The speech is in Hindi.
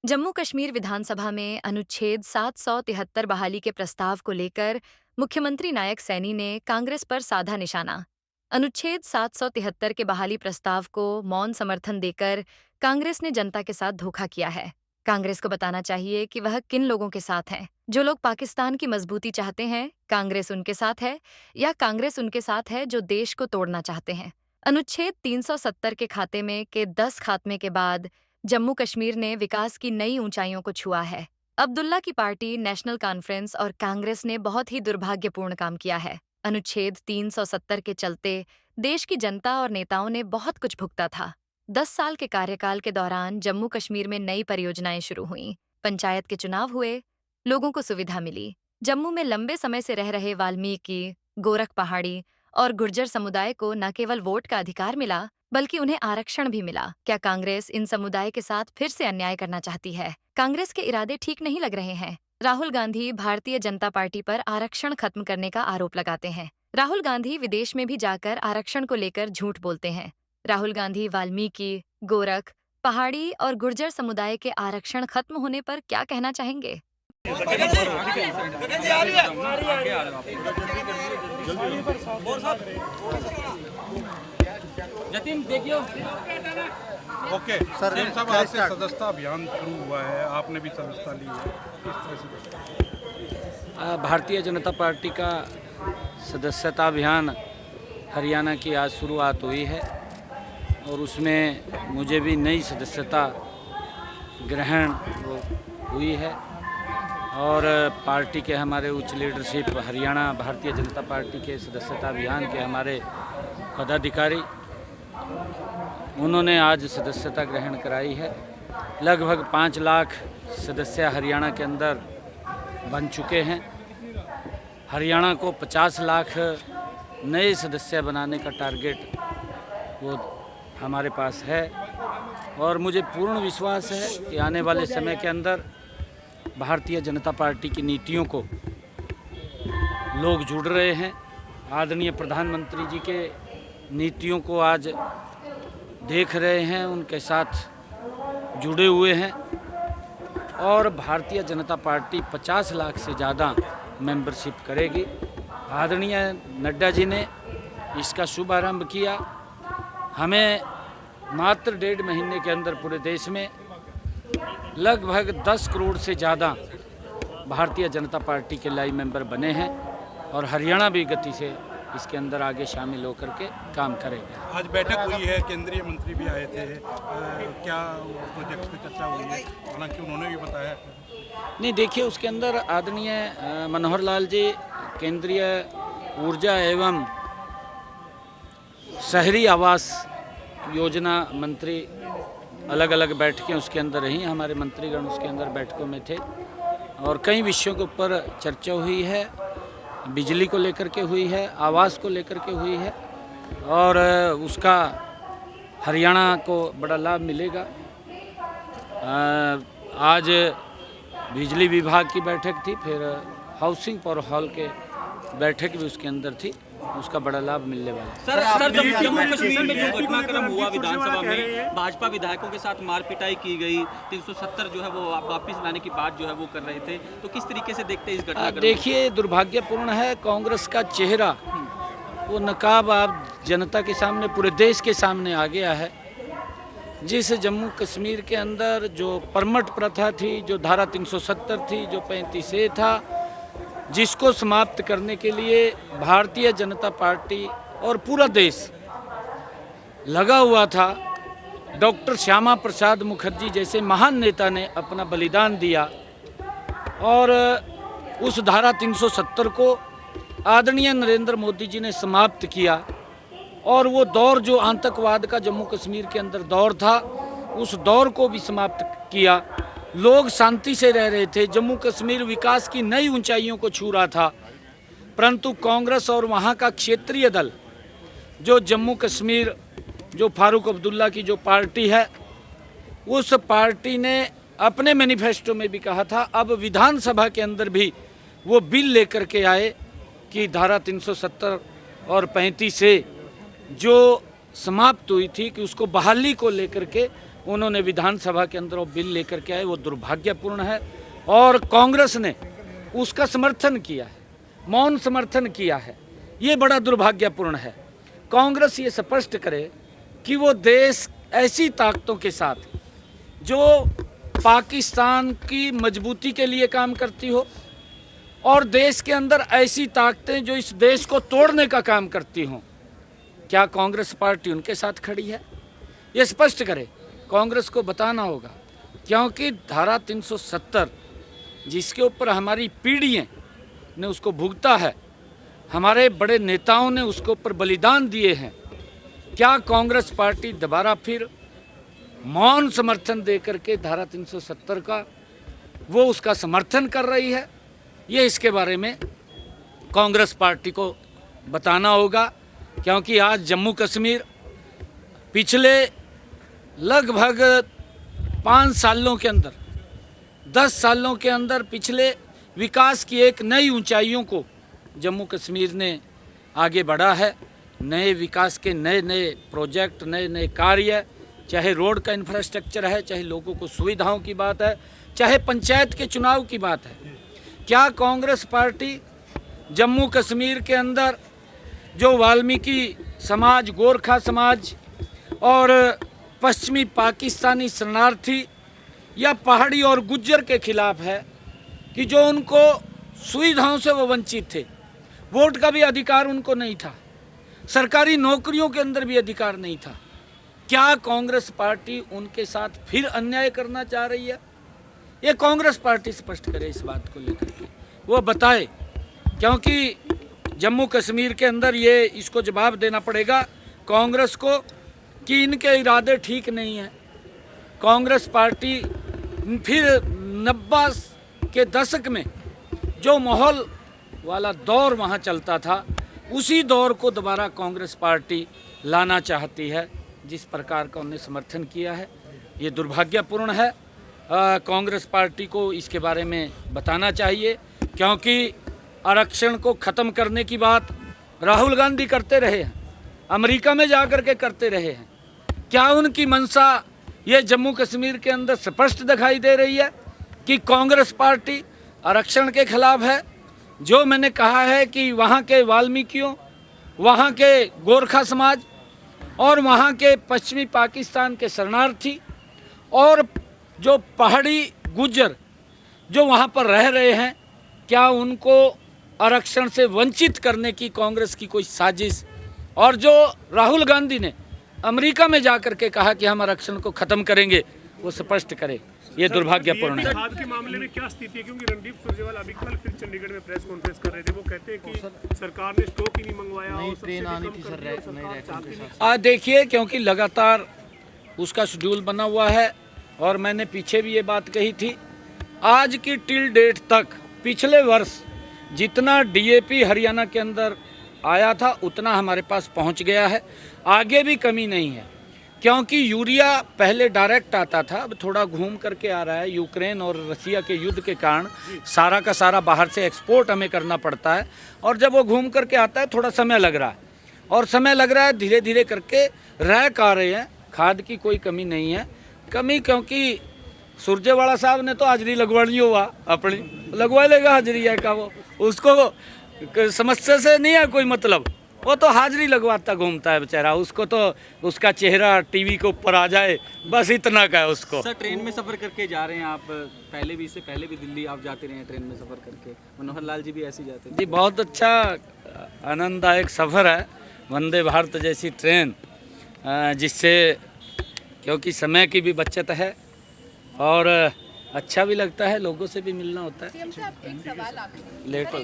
जम्मू कश्मीर विधानसभा में अनुच्छेद 773 बहाली के प्रस्ताव को लेकर मुख्यमंत्री नायक सैनी ने कांग्रेस पर साधा निशाना। अनुच्छेद 773 के बहाली प्रस्ताव को मौन समर्थन देकर कांग्रेस ने जनता के साथ धोखा किया है। कांग्रेस को बताना चाहिए कि वह किन लोगों के साथ है। जो लोग पाकिस्तान की मजबूती चाहते हैं, कांग्रेस उनके साथ है, या कांग्रेस उनके साथ है जो देश को तोड़ना चाहते हैं। अनुच्छेद 370 के खाते में के 10 खात्मे के बाद जम्मू कश्मीर ने विकास की नई ऊंचाइयों को छुआ है। अब्दुल्ला की पार्टी नेशनल कॉन्फ्रेंस और कांग्रेस ने बहुत ही दुर्भाग्यपूर्ण काम किया है। अनुच्छेद 370 के चलते देश की जनता और नेताओं ने बहुत कुछ भुगता था। 10 साल के कार्यकाल के दौरान जम्मू कश्मीर में नई परियोजनाएं शुरू हुईं, पंचायत के चुनाव हुए, लोगों को सुविधा मिली। जम्मू में लंबे समय से रह रहे वाल्मीकि, गोरख पहाड़ी और गुर्जर समुदाय को न केवल वोट का अधिकार मिला, बल्कि उन्हें आरक्षण भी मिला। क्या कांग्रेस इन समुदाय के साथ फिर से अन्याय करना चाहती है? कांग्रेस के इरादे ठीक नहीं लग रहे हैं। राहुल गांधी भारतीय जनता पार्टी पर आरक्षण खत्म करने का आरोप लगाते हैं। राहुल गांधी विदेश में भी जाकर आरक्षण को लेकर झूठ बोलते हैं। राहुल गांधी वाल्मीकि, गोरख, पहाड़ी और गुर्जर समुदाय के आरक्षण खत्म होने पर क्या कहना चाहेंगे? जतिन देखिए। ओके सर, साहब आज से सदस्यता अभियान शुरू हुआ है, आपने भी सदस्यता ली है, किस तरह से? भारतीय जनता पार्टी का सदस्यता अभियान हरियाणा की आज शुरुआत हुई है और उसमें मुझे भी नई सदस्यता ग्रहण हुई है और पार्टी के हमारे उच्च लीडरशिप हरियाणा भारतीय जनता पार्टी के सदस्यता अभियान के हमारे पदाधिकारी उन्होंने आज सदस्यता ग्रहण कराई है। लगभग 5 लाख सदस्य हरियाणा के अंदर बन चुके हैं। हरियाणा को 50 लाख नए सदस्य बनाने का टारगेट वो हमारे पास है और मुझे पूर्ण विश्वास है कि आने वाले समय के अंदर भारतीय जनता पार्टी की नीतियों को लोग जुड़ रहे हैं। आदरणीय प्रधानमंत्री जी के नीतियों को आज देख रहे हैं, उनके साथ जुड़े हुए हैं और भारतीय जनता पार्टी 50 लाख से ज़्यादा मेंबरशिप करेगी। आदरणीय नड्डा जी ने इसका शुभारंभ किया। हमें मात्र 1.5 महीने के अंदर पूरे देश में लगभग 10 करोड़ से ज़्यादा भारतीय जनता पार्टी के लाइव मेंबर बने हैं और हरियाणा भी गति से इसके अंदर आगे शामिल होकर के काम करेगा। आज बैठक हुई है, केंद्रीय मंत्री भी आए थे, क्या प्रोजेक्ट पे चर्चा हुई है? हालांकि उन्होंने भी बताया नहीं, देखिए उसके अंदर आदरणीय मनोहर लाल जी केंद्रीय ऊर्जा एवं शहरी आवास योजना मंत्री, अलग अलग बैठकें उसके अंदर रही। हमारे मंत्रीगण उसके अंदर बैठकों में थे और कई विषयों के ऊपर चर्चा हुई है। बिजली को लेकर के हुई है, आवास को लेकर के हुई है और उसका हरियाणा को बड़ा लाभ मिलेगा। आज बिजली विभाग की बैठक थी, फिर हाउसिंग फॉर हॉल के बैठक भी उसके अंदर थी, उसका बड़ा लाभ मिलने वाला है। सर जब जम्मू कश्मीर में जो घटनाक्रम हुआ विधानसभा में भाजपा विधायकों के साथ मारपिटाई की गई, 370 जो है वो वापस लाने की बात जो है वो कर रहे थे, तो किस तरीके से देखते हैं इस घटनाक्रम? देखिए दुर्भाग्यपूर्ण है, कांग्रेस का चेहरा वो नकाब आप जनता के सामने, पूरे देश के सामने आ गया है। जिस जम्मू कश्मीर के अंदर जो परमट प्रथा थी, जो धारा 370 थी, जो 35A था, जिसको समाप्त करने के लिए भारतीय जनता पार्टी और पूरा देश लगा हुआ था। डॉक्टर श्यामा प्रसाद मुखर्जी जैसे महान नेता ने अपना बलिदान दिया और उस धारा 370 को आदरणीय नरेंद्र मोदी जी ने समाप्त किया और वो दौर जो आतंकवाद का जम्मू कश्मीर के अंदर दौर था, उस दौर को भी समाप्त किया। लोग शांति से रह रहे थे, जम्मू कश्मीर विकास की नई ऊंचाइयों को छू रहा था, परंतु कांग्रेस और वहाँ का क्षेत्रीय दल जो जम्मू कश्मीर, जो फारूक अब्दुल्ला की जो पार्टी है, उस पार्टी ने अपने मैनिफेस्टो में भी कहा था, अब विधानसभा के अंदर भी वो बिल लेकर के आए कि धारा 370 और 35A जो समाप्त हुई थी कि उसको बहाली को लेकर के उन्होंने विधानसभा के अंदर वो बिल लेकर के आए, वो दुर्भाग्यपूर्ण है। और कांग्रेस ने उसका समर्थन किया है, मौन समर्थन किया है, ये बड़ा दुर्भाग्यपूर्ण है। कांग्रेस ये स्पष्ट करे कि वो देश ऐसी ताकतों के साथ जो पाकिस्तान की मजबूती के लिए काम करती हो और देश के अंदर ऐसी ताकतें जो इस देश को तोड़ने का काम करती हों, क्या कांग्रेस पार्टी उनके साथ खड़ी है? ये स्पष्ट करे, कांग्रेस को बताना होगा। क्योंकि धारा 370 जिसके ऊपर हमारी पीढ़ियों ने उसको भुगता है, हमारे बड़े नेताओं ने उसके ऊपर बलिदान दिए हैं, क्या कांग्रेस पार्टी दोबारा फिर मौन समर्थन दे करके धारा 370 का वो उसका समर्थन कर रही है? ये इसके बारे में कांग्रेस पार्टी को बताना होगा। क्योंकि आज जम्मू कश्मीर पिछले लगभग 5 सालों के अंदर, 10 सालों के अंदर पिछले विकास की एक नई ऊंचाइयों को जम्मू कश्मीर ने आगे बढ़ा है। नए विकास के नए नए प्रोजेक्ट, नए नए कार्य, चाहे रोड का इंफ्रास्ट्रक्चर है, चाहे लोगों को सुविधाओं की बात है, चाहे पंचायत के चुनाव की बात है। क्या कांग्रेस पार्टी जम्मू कश्मीर के अंदर जो वाल्मीकि समाज, गोरखा समाज और पश्चिमी पाकिस्तानी शरणार्थी या पहाड़ी और गुज्जर के खिलाफ है कि जो उनको सुविधाओं से वो वंचित थे, वोट का भी अधिकार उनको नहीं था, सरकारी नौकरियों के अंदर भी अधिकार नहीं था? क्या कांग्रेस पार्टी उनके साथ फिर अन्याय करना चाह रही है? ये कांग्रेस पार्टी स्पष्ट करे इस बात को लेकर के, वो बताए। क्योंकि जम्मू कश्मीर के अंदर ये इसको जवाब देना पड़ेगा कांग्रेस को कि इनके इरादे ठीक नहीं हैं। कांग्रेस पार्टी फिर 90 के दशक में जो माहौल वाला दौर वहाँ चलता था, उसी दौर को दोबारा कांग्रेस पार्टी लाना चाहती है, जिस प्रकार का उन्हें समर्थन किया है। ये दुर्भाग्यपूर्ण है। कांग्रेस पार्टी को इसके बारे में बताना चाहिए। क्योंकि आरक्षण को ख़त्म करने की बात राहुल गांधी करते रहे हैं, अमेरिका में जा कर के करते रहे हैं। क्या उनकी मंशा ये जम्मू कश्मीर के अंदर स्पष्ट दिखाई दे रही है कि कांग्रेस पार्टी आरक्षण के खिलाफ है? जो मैंने कहा है कि वहाँ के वाल्मीकियों, वहाँ के गोरखा समाज और वहाँ के पश्चिमी पाकिस्तान के शरणार्थी और जो पहाड़ी गुज्जर जो वहाँ पर रह रहे हैं, क्या उनको आरक्षण से वंचित करने की कांग्रेस की कोई साजिश? और जो राहुल गांधी ने अमेरिका में जाकर के कहा कि हम आरक्षण को ख़त्म करेंगे, वो स्पष्ट करे। ये दुर्भाग्यपूर्ण है। खाद के मामले में क्या स्थिति है? क्योंकि रणदीप सुरजेवाला अभी कल फिर चंडीगढ़ में प्रेस कॉन्फ्रेंस कर रहे थे, वो कहते हैं कि सरकार ने स्टॉक ही नहीं मंगवाया और ट्रेन आनी थी सर। आज देखिए, क्योंकि लगातार उसका शेड्यूल बना हुआ है और मैंने पीछे भी ये बात कही थी, आज की टिल डेट तक पिछले वर्ष जितना डीएपी हरियाणा के अंदर आया था उतना हमारे पास पहुंच गया है, आगे भी कमी नहीं है। क्योंकि यूरिया पहले डायरेक्ट आता था, अब थोड़ा घूम करके आ रहा है। यूक्रेन और रसिया के युद्ध के कारण सारा का सारा बाहर से एक्सपोर्ट हमें करना पड़ता है, और जब वो घूम करके आता है थोड़ा समय लग रहा है, और समय लग रहा है, धीरे धीरे करके रैक आ रहे हैं। खाद की कोई कमी नहीं है। कमी क्योंकि सुरजेवाला साहब ने तो हाजिरी लगवानी हुआ, अपनी लगवा लेगा हाजिरी है का, वो उसको समस्या से नहीं है कोई मतलब, वो तो हाजिरी लगवाता घूमता है बेचारा, उसको तो उसका चेहरा टीवी के ऊपर आ जाए, बस इतना का है उसको। सर, ट्रेन में सफ़र करके जा रहे हैं आप, पहले भी इससे पहले भी दिल्ली आप जाते रहे हैं ट्रेन में सफ़र करके, मनोहर लाल जी भी ऐसे ही जाते हैं। जी, बहुत अच्छा आनंददायक सफ़र है वंदे भारत जैसी ट्रेन, जिससे क्योंकि समय की भी बचत है और अच्छा भी लगता है, लोगों से भी मिलना होता है। लेट हो